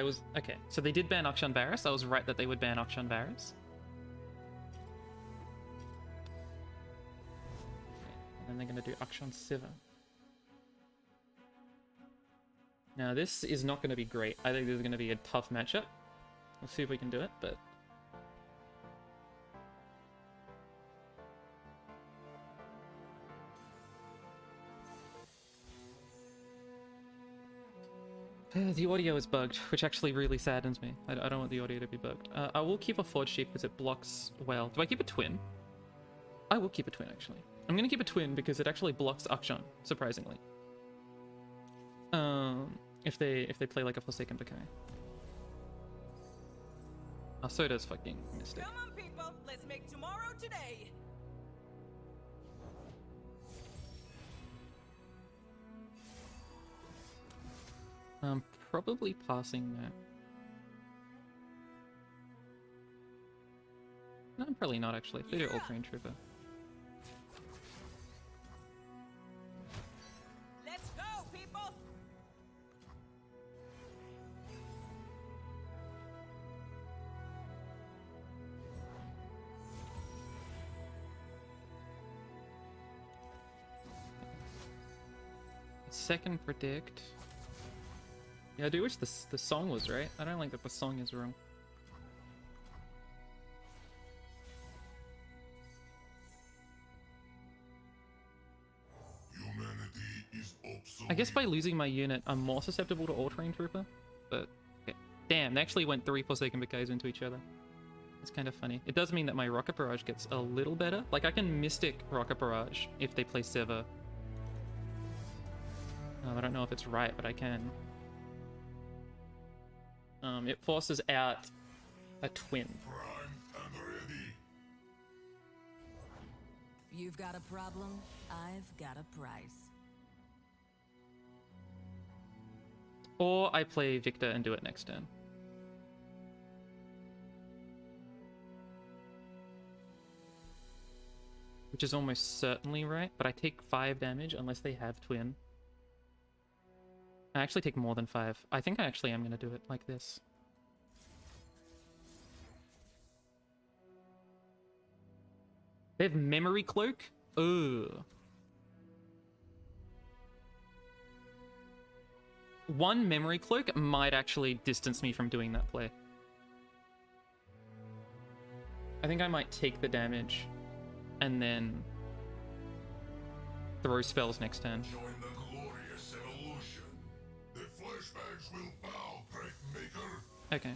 was... Okay, so they did ban Akshan Varus. I was right that they would ban Akshan Varus. And then they're going to do Akshan Siva. Now, this is not going to be great. I think this is going to be a tough matchup. We'll see if we can do it, but... The audio is bugged, which actually really saddens me. I don't want the audio to be bugged. I will keep a Forge Sheep because it blocks well. Do I keep a Twin? I will keep a Twin, actually. I'm going to keep a Twin because it actually blocks Akshan, surprisingly. If they play like a Forsaken Decay. Oh, so does fucking Mystic. Come on, people, let's make tomorrow today. Probably passing that. No, I'm probably not actually. They do All-Terrain Trooper. Let's go, people. Second predict. Yeah, I do wish the song was right. I don't like that the song is wrong. Humanity is obsolete. I guess by losing my unit, I'm more susceptible to All-Terrain Trooper. But, okay. Damn, they actually went 3 Forsaken Decays into each other. It's kind of funny. It does mean that my Rocket Barrage gets a little better. Like, I can Mystic Rocket Barrage if they play Sever. I don't know if it's right, but I can. It forces out a Twin. Prime and ready. You've got a problem, I've got a price. Or I play Victor and do it next turn. Which is almost certainly right, but I take 5 damage unless they have Twin. I actually take more than 5. I think I actually am going to do it like this. They have Memory Cloak? Ugh. One Memory Cloak might actually distance me from doing that play. I think I might take the damage and then throw spells next turn. Join the glorious evolution. The flashbacks will bow, Break Maker. Okay.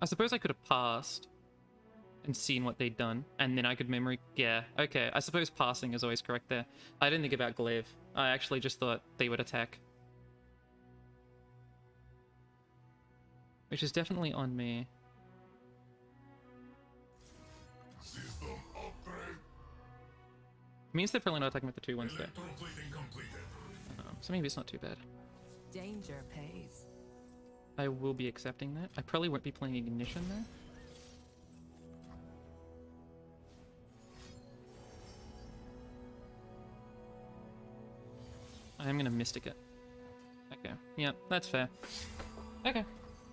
I suppose I could have passed and seen what they'd done, and then I could memory... Yeah, okay. I suppose passing is always correct there. I didn't think about Glaive. I actually just thought they would attack. Which is definitely on me. System upgrade. Means they're probably not attacking with the 2-1 step. Electroplating completed. So maybe it's not too bad. Danger pays. I will be accepting that. I probably won't be playing Ignition there. I'm gonna Mystic it. Okay, yeah, that's fair. Okay,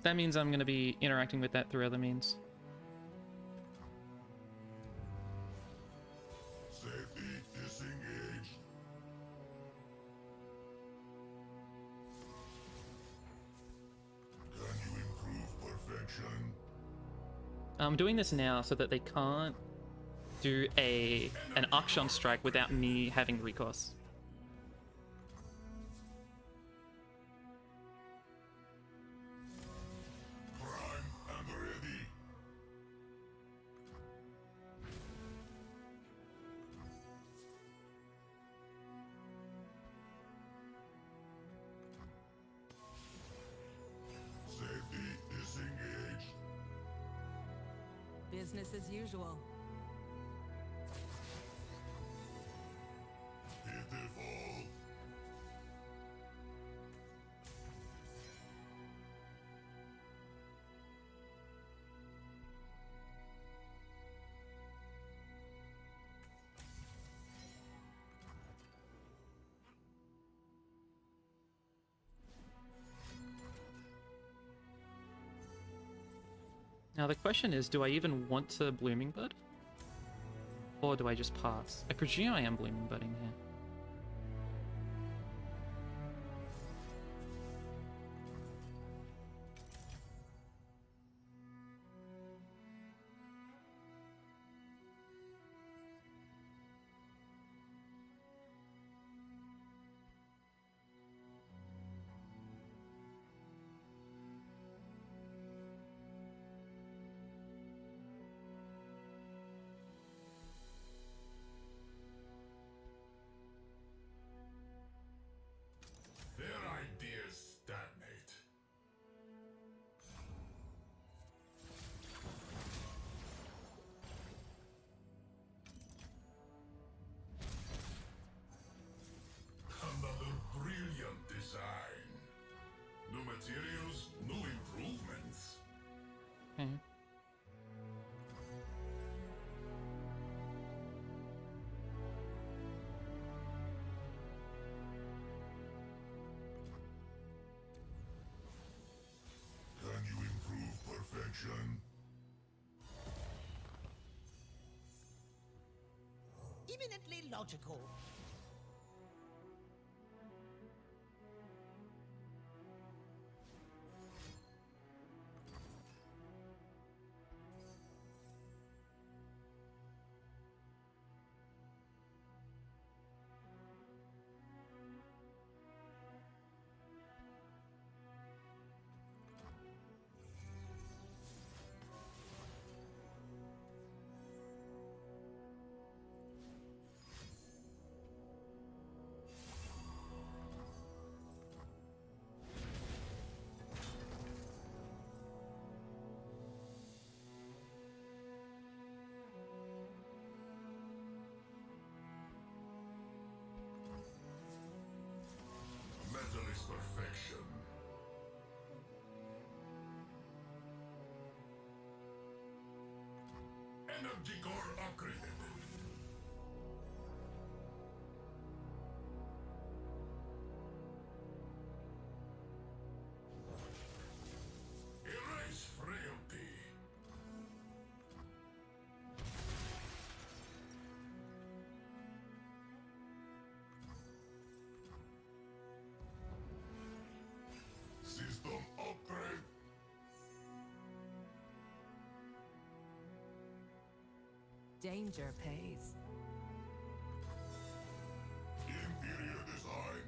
that means I'm gonna be interacting with that through other means. Safety disengaged. Can you improve perfection? I'm doing this now so that they can't do an Akshan strike without me having recourse. Prime and ready. Safety disengaged. Business as usual. Pitiful. Now the question is, do I even want to Blooming Bud? Or do I just pass? I presume I am Blooming Budding here. Their ideas stagnate. Another brilliant design. New materials, new improvements. Okay. Can you improve perfection? Eminently logical. Metal is perfection. Energy core upgraded. Erase frailty. System upgrade. Danger pays. Inferior design.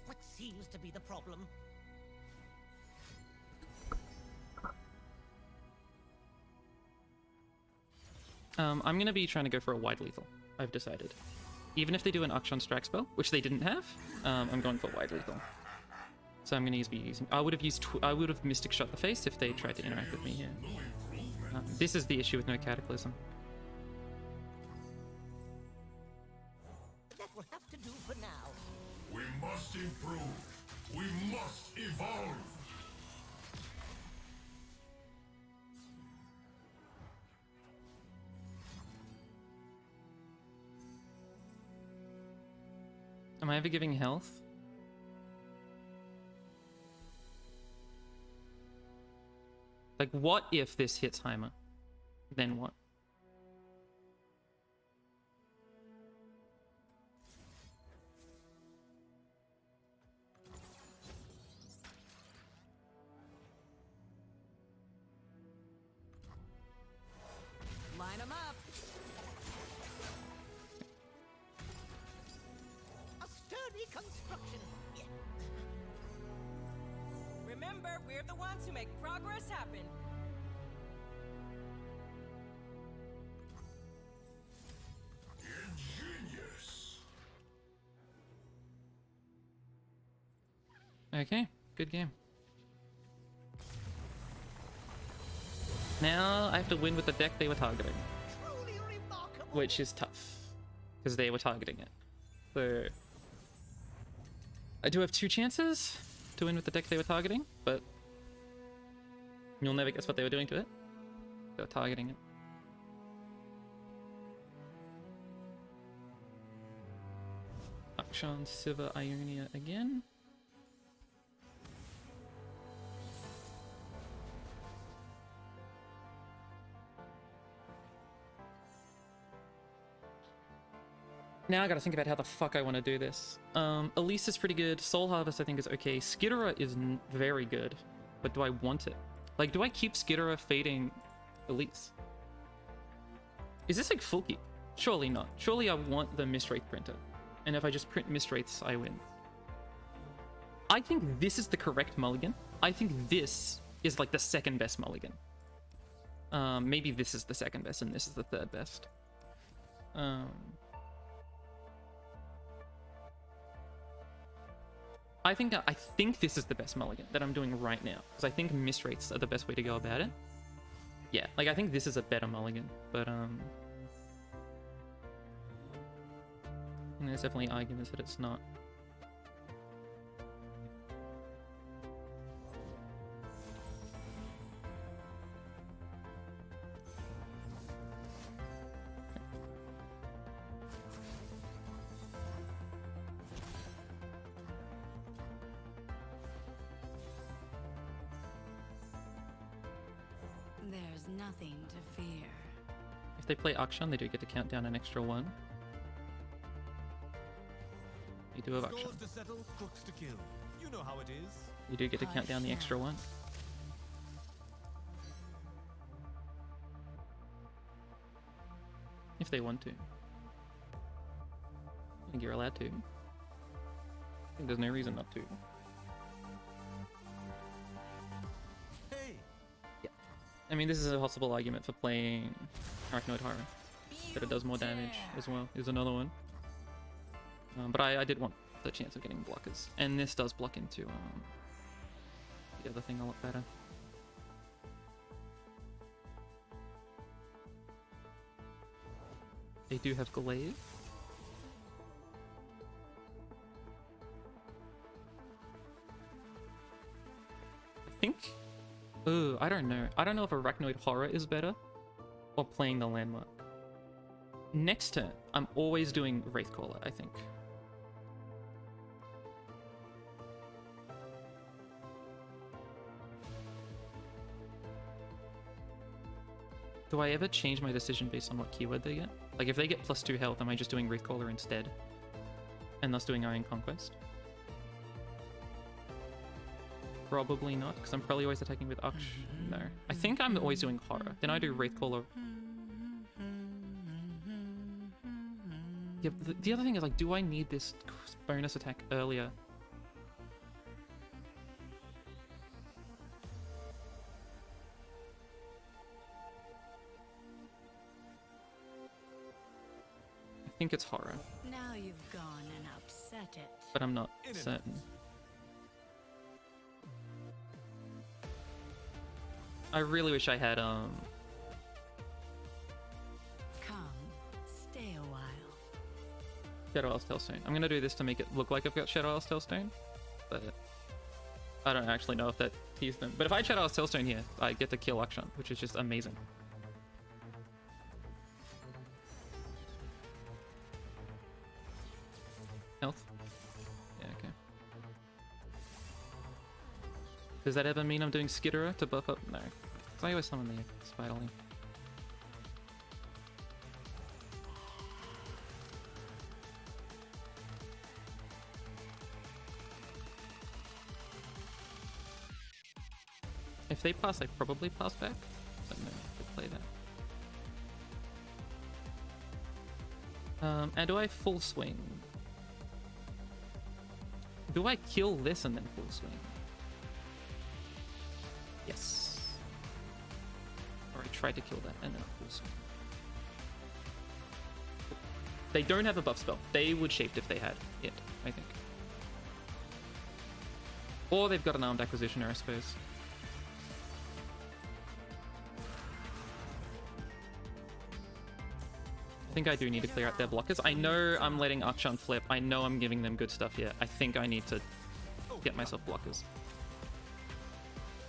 What seems to be the problem? I'm gonna be trying to go for a wide lethal, I've decided. Even if they do an Akshan strike spell, which they didn't have, I'm going for wide lethal. So I'm gonna be using. I would have Mystic Shot the face if they tried to interact with me here. New improvement. This is the issue with no Cataclysm. That will have to do for now. We must improve. We must evolve. Am I ever giving health? Like, what if this hits Heimer? Then what? Line them up. A sturdy construction. Yeah. Remember, we're the ones who make progress happen. Ingenious. Okay, good game. Now I have to win with the deck they were targeting, Truly remarkable. which is tough because they were targeting it. So I do have 2 chances to win with the deck they were targeting, but you'll never guess what they were doing to it. They're targeting it. Akshan, Siva, Ionia again. Now I gotta think about how the fuck I want to do this. Elise is pretty good. Soul Harvest I think is okay. Skitterer is very good. But do I want it? Like, do I keep Skitterer fading Elise? Is this like full keep? Surely not. Surely I want the Mistwraith printer. And if I just print Mistwraiths, I win. I think this is the correct mulligan. I think this is like the second best mulligan. Maybe this is the second best and this is the third best. I think this is the best mulligan that I'm doing right now, because I think Mistwraiths are the best way to go about it. Yeah, like I think this is a better mulligan, but and there's definitely arguments that it's not. There's nothing to fear. If they play Akshan, they do get to count down an extra one. You do have Akshan. Scores to settle, crooks to kill. You know how it is. You do get to count down the extra one. If they want to. I think you're allowed to. I think there's no reason not to. Hey, I mean, this is a possible argument for playing Arachnoid Horror. That it does more damage as well, is another one. But I did want the chance of getting blockers. And this does block into the other thing a lot better. They do have Glaive. I think... Ooh, I don't know. I don't know if Arachnoid Horror is better or playing the Landmark. Next turn, I'm always doing Wraithcaller, I think. Do I ever change my decision based on what keyword they get? Like, if they get +2 health, am I just doing Wraithcaller instead? And thus doing Iron Conquest? Probably not, because I'm probably always attacking with Aksh. No. I think I'm always doing Horror. Then I do Wraithcaller. Yeah, the other thing is, like, do I need this bonus attack earlier? I think it's Horror, Now you've gone and upset it. but I'm not certain. I really wish I had, Come, stay a while. Shadow Isles Tailstone. I'm gonna do this to make it look like I've got Shadow Isles Tailstone, but I don't actually know if that teased them. But if I had Shadow Isles Tailstone here, I get to kill Akshan, which is just amazing. Health? Yeah, okay. Does that ever mean I'm doing Skitterer to buff up? No. Because I always summon the Spiderling. If they pass, I probably pass back. But no, they play that. And do I full swing? Do I kill this and then full swing? Yes. Or I tried to kill that and then full swing. They don't have a buff spell. They would shaped if they had it, I think. Or they've got an armed acquisitioner, I suppose. I think I do need to clear out their blockers. I know I'm letting Akshan flip. I know I'm giving them good stuff here. I think I need to get myself blockers.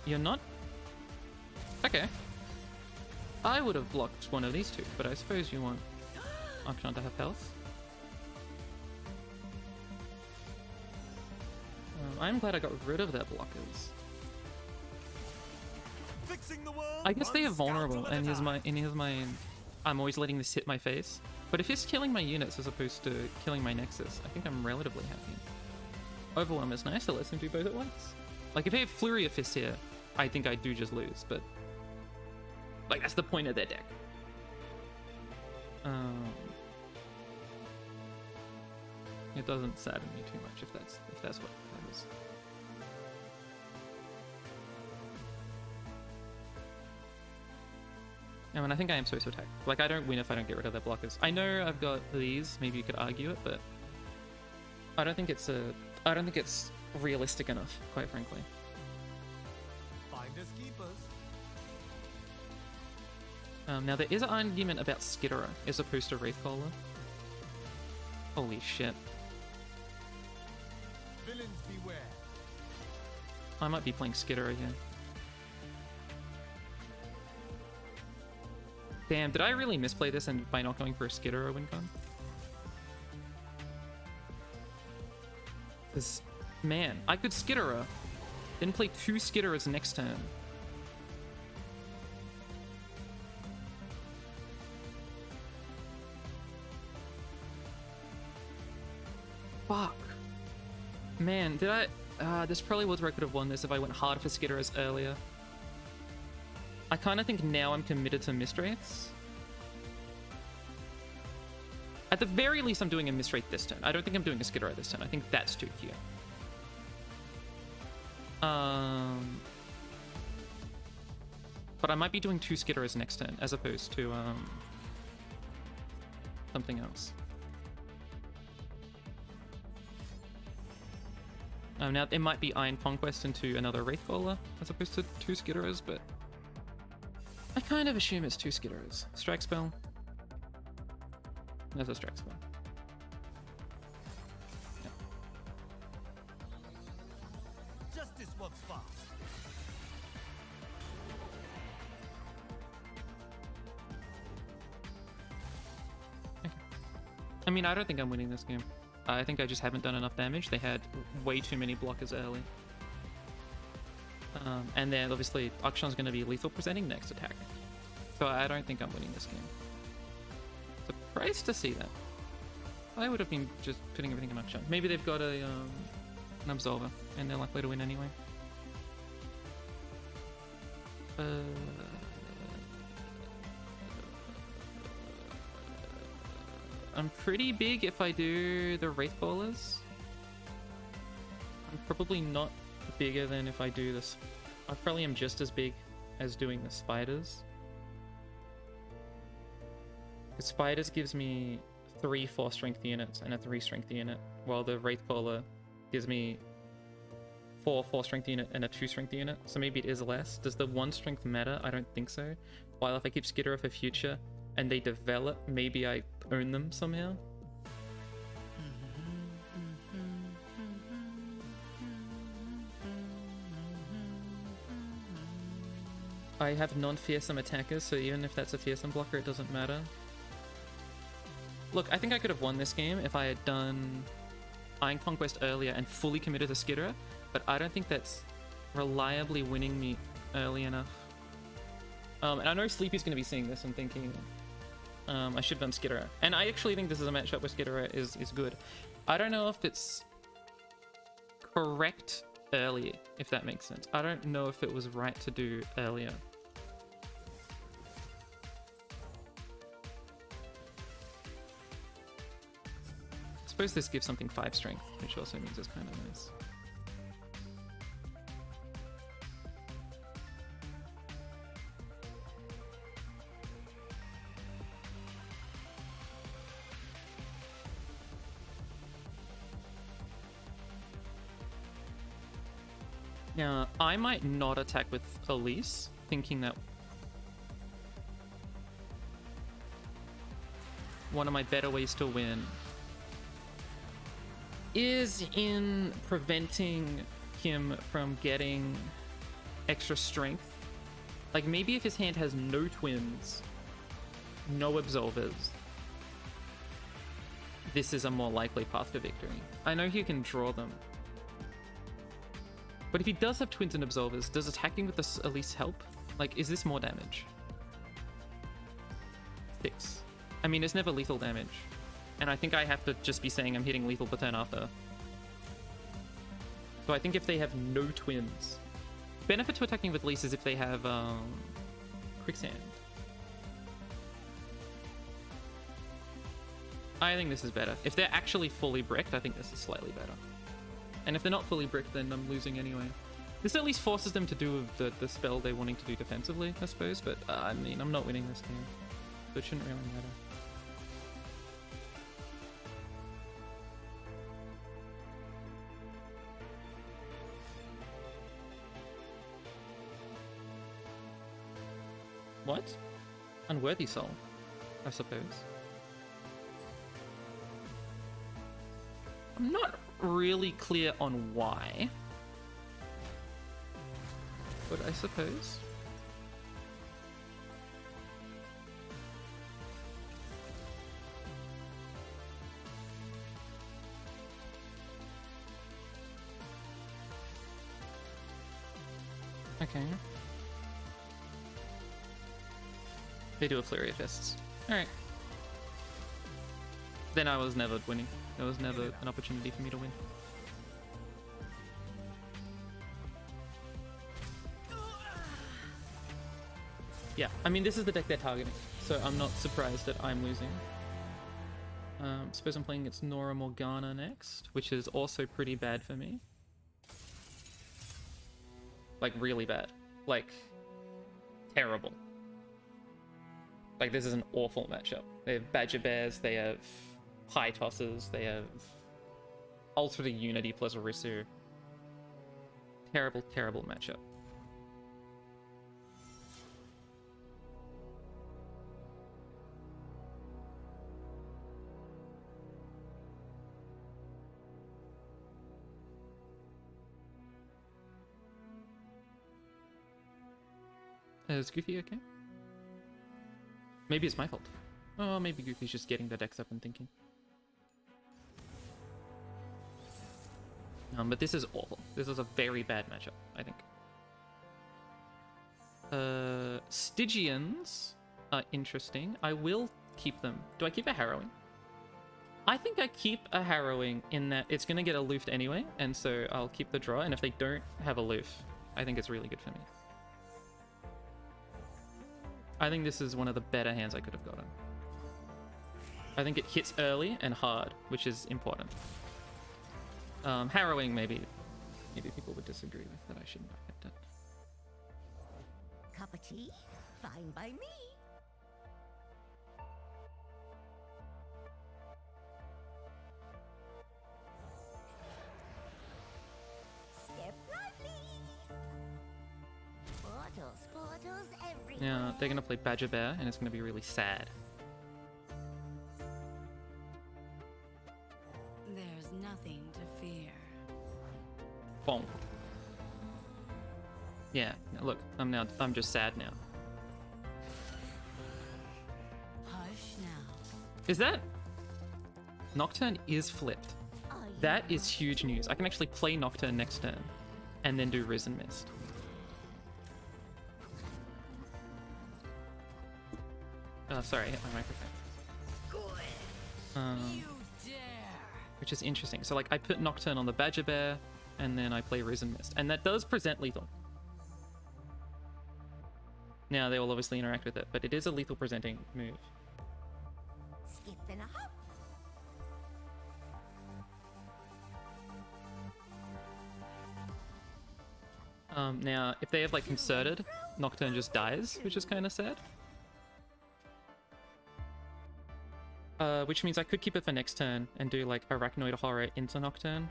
You're not? Okay. I would have blocked one of these two, but I suppose you want Akshan to have health. I'm glad I got rid of their blockers. Fixing the world. I guess they are one scoundrel vulnerable, at a and time. here's my. I'm always letting this hit my face. But if he's killing my units as opposed to killing my Nexus, I think I'm relatively happy. Overwhelm is nice, so lets him do both at once. Like if he had Flurry of Fists here, I think I do just lose, but like that's the point of their deck. It doesn't sadden me too much if that's what that is. I mean, I think I am supposed to attack. Like, I don't win if I don't get rid of their blockers. I know I've got these. Maybe you could argue it, but I don't think it's realistic enough, quite frankly. Finders keepers. Now there is an argument about Skitterer as opposed to Wraithcaller. Holy shit! Villains beware. I might be playing Skitterer here. Damn, did I really misplay this and by not going for a Skitterer win con? Because, man, I could Skitterer, then play 2 Skitterers next turn. Fuck. Man, did I... this probably was where I could have won this if I went hard for Skitterers earlier. I kind of think now I'm committed to Mistwraiths. At the very least, I'm doing a Mistwraith this turn. I don't think I'm doing a Skitterer this turn. I think that's too cute. But I might be doing 2 Skitterers next turn, as opposed to something else. Now it might be Iron Conquest into another Wraithcaller, as opposed to 2 Skitterers, but I kind of assume it's 2 Skitterers. Strike spell. There's a strike spell. Yeah. Justice works fast. Okay. I mean, I don't think I'm winning this game. I think I just haven't done enough damage. They had way too many blockers early. And then obviously Akshan's going to be lethal presenting next attack. So I don't think I'm winning this game. Surprised to see that. I would have been just putting everything in Akshan. Maybe they've got an Absolver and they're likely to win anyway. I'm pretty big if I do the Wraithcallers. I'm probably not bigger than if I do this. I probably am just as big as doing the Spidz. The Spidz gives me 3 4 strength units and a 3 strength unit, while the Wraithcaller gives me 4 4 strength unit and a 2 strength unit. So maybe it is less. Does the 1 strength matter? I don't think so. While if I keep Skitterer for future and they develop, maybe I own them somehow. I have non-fearsome attackers, so even if that's a fearsome blocker, it doesn't matter. Look, I think I could have won this game if I had done Iron Conquest earlier and fully committed to Skitterer, but I don't think that's reliably winning me early enough. And I know Sleepy's going to be seeing this and thinking I should have done Skitterer. And I actually think this is a matchup where Skitterer is good. I don't know if it's correct early, if that makes sense. I don't know if it was right to do earlier. I suppose this gives something 5 strength, which also means it's kind of nice. Now, I might not attack with Elise, thinking that one of my better ways to win is in preventing him from getting extra strength Like, maybe if his hand has no twins, no absolvers, this is a more likely path to victory. I know he can draw them. But if he does have twins and absolvers, does attacking with this at least help? Like, is this more damage? 6. I mean, it's never lethal damage. And I think I have to just be saying I'm hitting lethal the turn after. So I think if they have no twins... Benefit to attacking with least is if they have quicksand. I think this is better. If they're actually fully bricked, I think this is slightly better. And if they're not fully bricked, then I'm losing anyway. This at least forces them to do the spell they're wanting to do defensively, I suppose. But I mean, I'm not winning this game, so it shouldn't really matter. What? Unworthy soul, I suppose. I'm not really clear on why, but I suppose. Okay. They do a flurry of fists. Alright. Then I was never winning. There was never an opportunity for me to win. Yeah, I mean, this is the deck they're targeting, so I'm not surprised that I'm losing. Suppose I'm playing against Nora Morgana next, which is also pretty bad for me. Like, really bad. Like, terrible. Like, this is an awful matchup. They have Badger Bears, they have High Tosses, they have Ultra to Unity plus Risu. Terrible, terrible matchup. Is Goofy okay? Maybe it's my fault. Oh, maybe Goofy's just getting the decks up and thinking. But this is awful. This is a very bad matchup, I think. Stygians are interesting. I will keep them. Do I keep a Harrowing? I think I keep a Harrowing in that it's going to get aloofed anyway, and so I'll keep the draw, and if they don't have aloof, I think it's really good for me. I think this is one of the better hands I could have gotten. I think it hits early and hard, which is important. Harrowing, maybe people would disagree with that. I shouldn't have kept it. Cup of tea? Fine by me. Step lively. Portals everywhere. Yeah, they're gonna play Badger Bear, and it's gonna be really sad. There's nothing to fear. Bonk. Yeah, look, I'm just sad now. Hush now. Is that... Nocturne is flipped. That is huge news. I can actually play Nocturne next turn, and then do Risen Mist. Sorry, I hit my microphone. You dare! Which is interesting. So, like, I put Nocturne on the Badger Bear, and then I play Risen Mist. And that does present lethal. Now, they will obviously interact with it, but it is a lethal presenting move. Skip and a hop. Now, if they have, like, Concerted, Nocturne just dies, which is kind of sad. Which means I could keep it for next turn and do, like, Arachnoid Horror into Nocturne.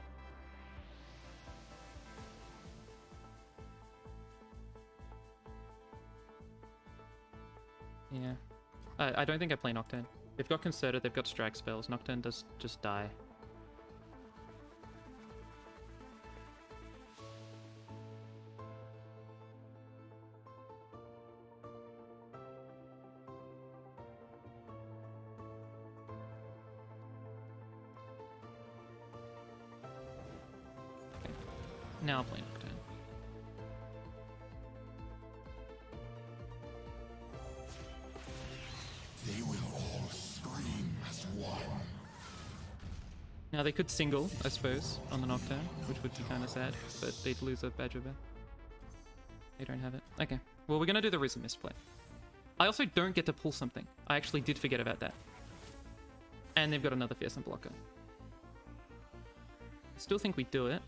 Yeah. I don't think I play Nocturne. They've got Concerted, they've got Strike spells. Nocturne does just die. Now I'll play Nocturne. They will all scream as one. Now they could single, I suppose, on the Nocturne, which would be kind of sad, but they'd lose a Badger Bear. They don't have it. Okay, well, we're gonna do the Risen Mist play. I also don't get to pull something. I actually did forget about that. And they've got another Fearsome blocker. I still think we do it.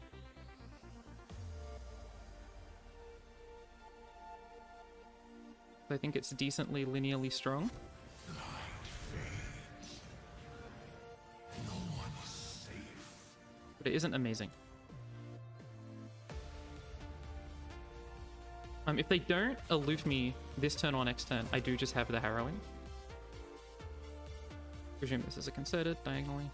I think it's decently linearly strong. No one is safe. But it isn't amazing. If they don't aloof me this turn or next turn, I do just have the Harrowing. Presume this is a concerted diagonally.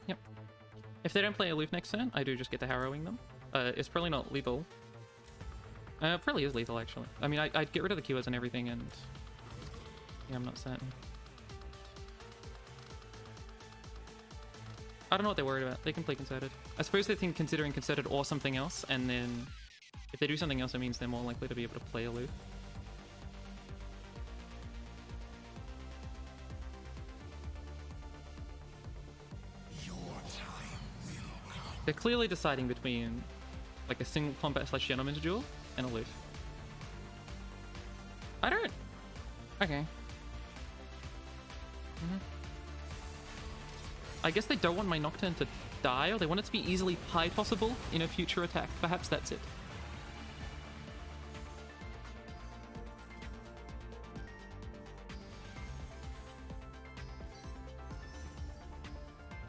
Yep. If they don't play aloof next turn, I do just get the Harrowing them. It's probably not lethal. It probably is lethal, actually. I mean, I'd get rid of the keywords and everything, and... yeah, I'm not certain. I don't know what they're worried about. They can play Concerted. I suppose they think considering Concerted or something else, and then... if they do something else, it means they're more likely to be able to play aloof. Your time will come. They're clearly deciding between, like, a single combat / gentleman's duel and aloof. I don't... okay. I guess they don't want my Nocturne to die, or they want it to be easily pie possible in a future attack. Perhaps that's it.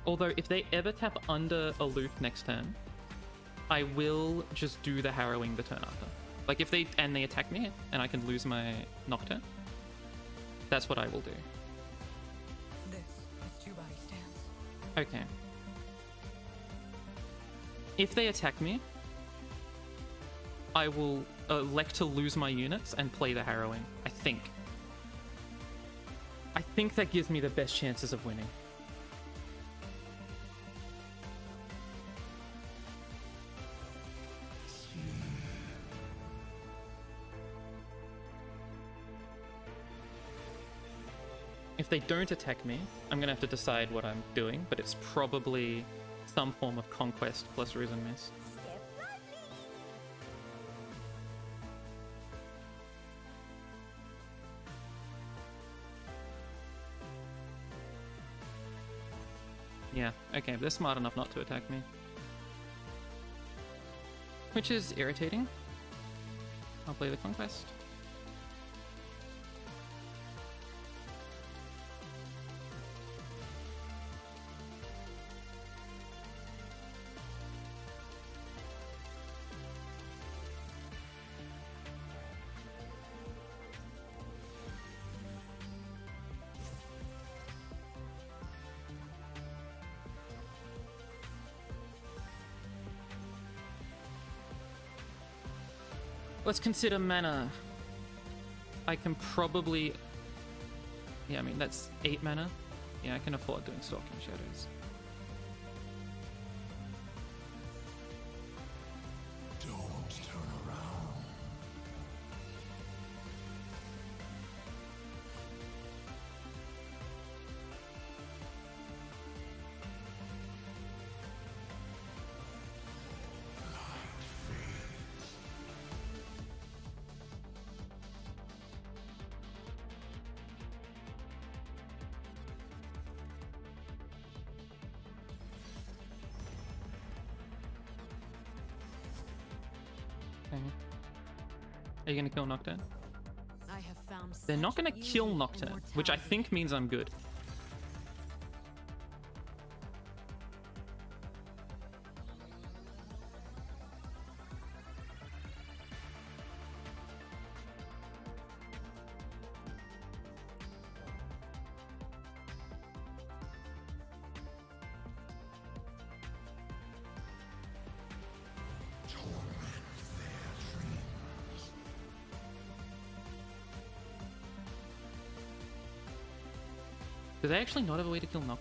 Although, if they ever tap under aloof next turn, I will just do the Harrowing the turn after. Like, if they attack me, and I can lose my Nocturne, that's what I will do. This is two body stance. Okay. If they attack me, I will elect to lose my units and play the Harrowing, I think. I think that gives me the best chances of winning. If they don't attack me, I'm gonna have to decide what I'm doing, but it's probably some form of Conquest plus Risen Mist. Step lively. Yeah, okay, they're smart enough not to attack me. Which is irritating. I'll play the Conquest. Let's consider mana. I can probably... yeah, I mean, that's 8 mana. Yeah, I can afford doing Stalking Shadows. Don't turn around. Okay. Are you gonna kill Nocturne? I have found They're not such gonna kill beauty in Nocturne, which I mortality. think means I'm good. Torment their Do they actually not have a way to kill Noct?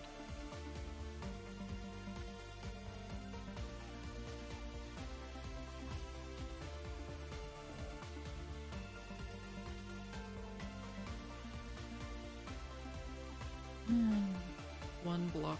One block.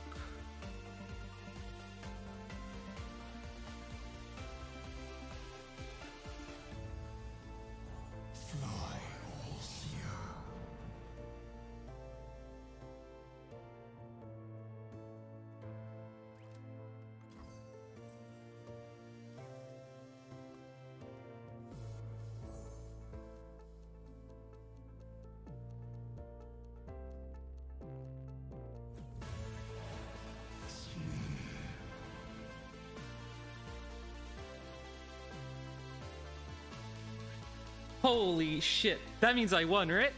Holy shit. That means I won, right?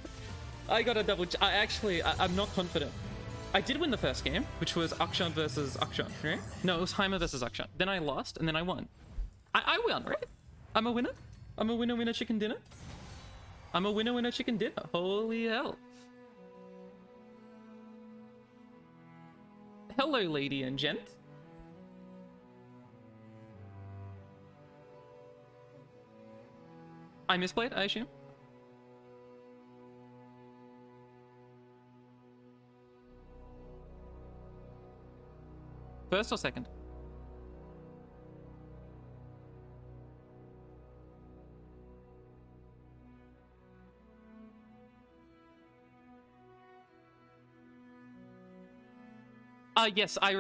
I got a double... I'm not confident. I did win the first game, which was Akshan versus Akshan, right? No, it was Heimer versus Akshan. Then I lost, and then I won. I won, right? I'm a winner? I'm a winner chicken dinner? I'm a winner chicken dinner. Holy hell. Hello, lady and gent. I misplayed, I assume. First or second? Yes, I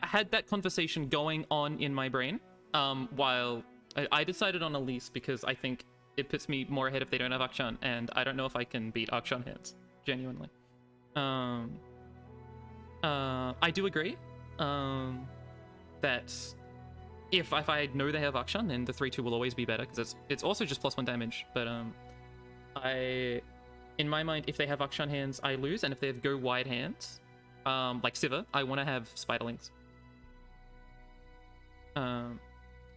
had that conversation going on in my brain while I decided on Elise because I think it puts me more ahead if they don't have Akshan, and I don't know if I can beat Akshan hands, genuinely. I do agree that if I know they have Akshan, then the 3-2 will always be better, because it's also just +1 damage, but in my mind, if they have Akshan hands, I lose, and if they have go wide hands, like Siva, I want to have Spiderlings.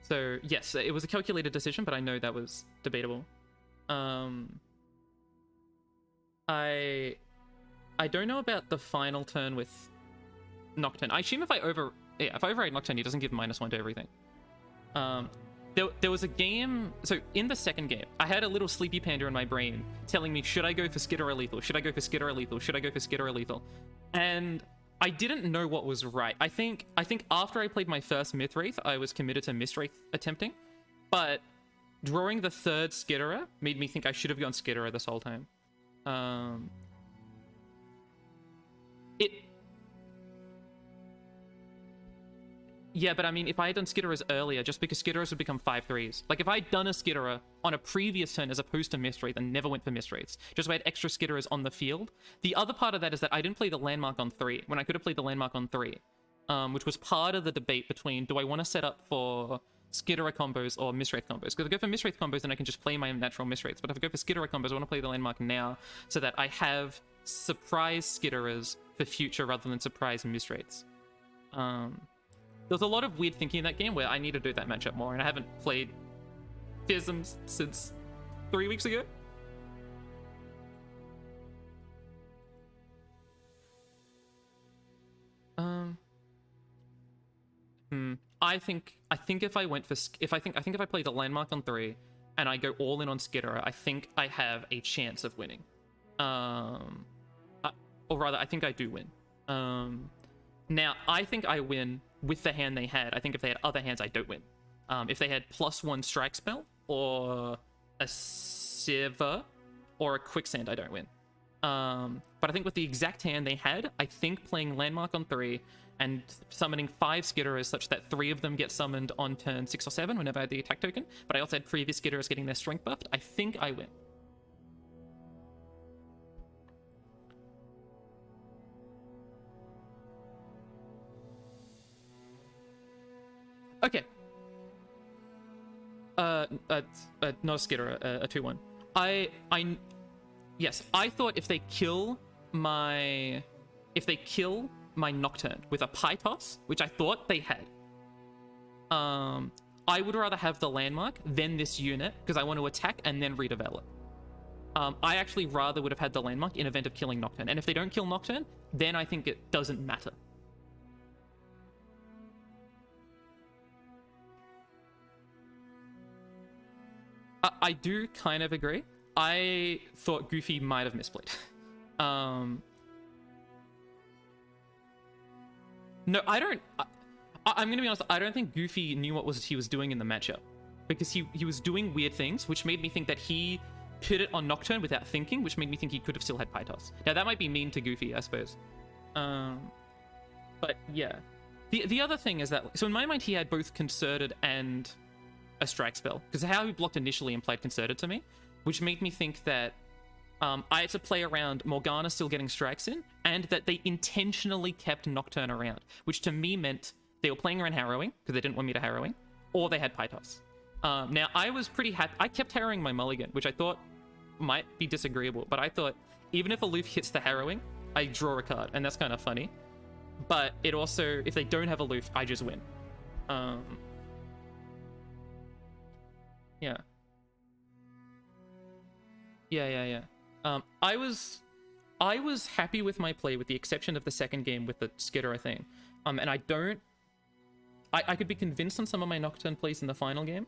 So yes, it was a calculated decision, but I know that was debatable. I don't know about the final turn with Nocturne. I assume if I override Nocturne, he doesn't give -1 to everything. There was a game, so in the second game, I had a little sleepy panda in my brain telling me, should I go for Skitter or Lethal? Should I go for Skitter or Lethal? Should I go for Skitter or Lethal? And I didn't know what was right. I think after I played my first Mythwraith, I was committed to Mistwraith attempting, but drawing the third Skitterer made me think I should have gone Skitterer this whole time. Yeah, but I mean, if I had done Skitterers earlier, just because Skitterers would become 5/3s. Like, if I'd done a Skitterer on a previous turn as opposed to Mistwraith and never went for Mistwraiths, just so I had extra Skitterers on the field. The other part of that is that I didn't play the landmark on 3, when I could have played the landmark on 3, which was part of the debate between, do I want to set up for Skitterer combos or Mistwraith combos? Because if I go for Mistwraith combos, then I can just play my natural Mistwraiths. But if I go for Skitterer combos, I want to play the landmark now, so that I have surprise Skitterers for future rather than surprise Mistwraiths. There was a lot of weird thinking in that game where I need to do that matchup more, and I haven't played Theisms since 3 weeks ago. I think if I went for if I play the landmark on 3 and I go all in on Skitterer, I think I have a chance of winning. Or rather, I think I do win. Now, I think I win with the hand they had. I think if they had other hands, I don't win. If they had +1 strike spell, or a Siva, or a quicksand, I don't win. But I think with the exact hand they had, I think playing landmark on 3 and summoning 5 Skitterers such that 3 of them get summoned on turn 6 or 7 whenever I had the attack token, but I also had previous Skitterers getting their strength buffed, I think I win. Okay. Not a Skitterer, a 2/1. Yes, I thought if they kill my Nocturne with a Pie Toss, which I thought they had, I would rather have the landmark than this unit, because I want to attack and then redevelop. I actually rather would have had the landmark in event of killing Nocturne. And if they don't kill Nocturne, then I think it doesn't matter. I do kind of agree. I thought Goofy might have misplayed. No, I don't... I'm going to be honest, I don't think Goofy knew what he was doing in the matchup. Because he was doing weird things, which made me think that he put it on Nocturne without thinking, which made me think he could have still had Pytos. Now, that might be mean to Goofy, I suppose. But, yeah. The other thing is that... So, in my mind, he had both Concerted and a Strike spell. Because how he blocked initially implied Concerted to me, which made me think that I had to play around Morgana still getting strikes in, and that they intentionally kept Nocturne around, which to me meant they were playing around Harrowing, because they didn't want me to Harrowing, or they had Pytos. Now, I was pretty happy. I kept Harrowing my mulligan, which I thought might be disagreeable, but I thought even if Aloof hits the Harrowing, I draw a card, and that's kind of funny. But it also, if they don't have Aloof, I just win. Yeah. Yeah. I was happy with my play, with the exception of the second game with the Skitterer thing. And I could be convinced on some of my Nocturne plays in the final game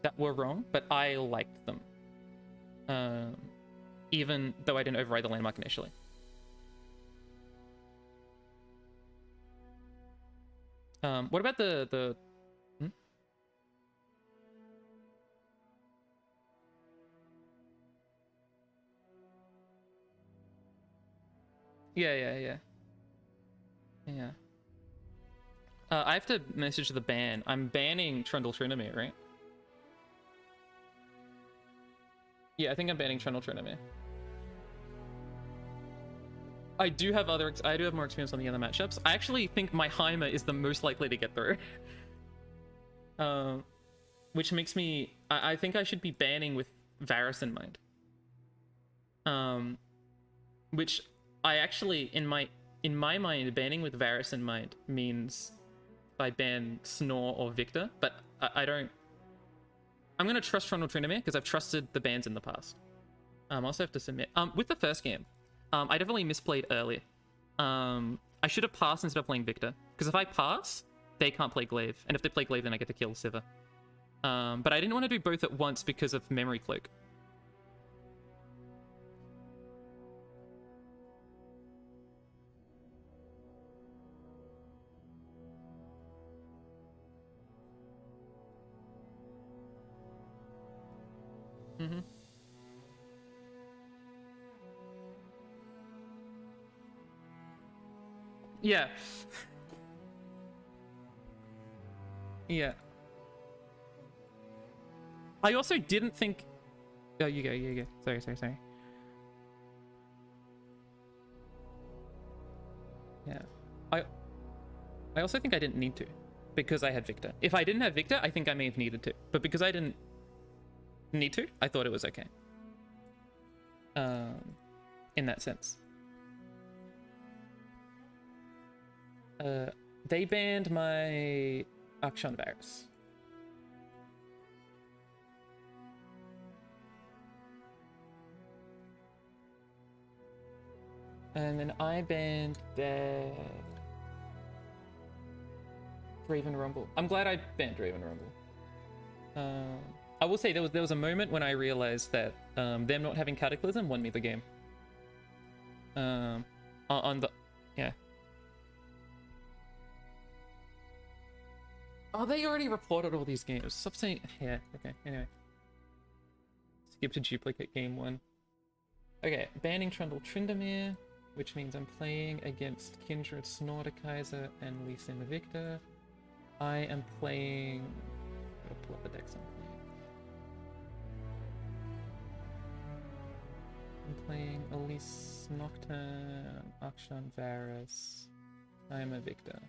that were wrong, but I liked them. Even though I didn't override the landmark initially. What about the Yeah. I have to message the ban. I'm banning Trundle Trinamere, right? Yeah, I think I'm banning Trundle Trinamere. I do have more experience on the other matchups. I actually think my Heimer is the most likely to get through. Which makes me... I think I should be banning with Varus in mind. Which I actually, in my mind, banning with Varus in mind means I ban Snore or Victor, but I don't... I'm going to trust Trundle Trinamere because I've trusted the bans in the past. I also have to submit. With the first game, I definitely misplayed early. I should have passed instead of playing Victor, because if I pass, they can't play Glaive, and if they play Glaive, then I get to kill Sivir. But I didn't want to do both at once because of Memory Cloak. Mm-hmm. Yeah. Yeah. I also didn't think... Oh, you go. Sorry. Yeah. I also think I didn't need to, because I had Victor. If I didn't have Victor, I think I may have needed to. But because I didn't need to, I thought it was okay. In that sense. They banned my Akshan Varus. And then I banned their Raven Rumble. I'm glad I banned Raven Rumble. I will say there was a moment when I realized that them not having Cataclysm won me the game. Yeah. Oh, they already reported all these games. Stop saying... Yeah, okay, anyway. Skip to duplicate game 1. Okay, banning Trundle Tryndamere, which means I'm playing against Kindred Snortikaiser and Lee Sin Victor. I am playing... Gotta pull up the decks I'm playing Elise Nocturne, Akshan Varus. I am a Victor.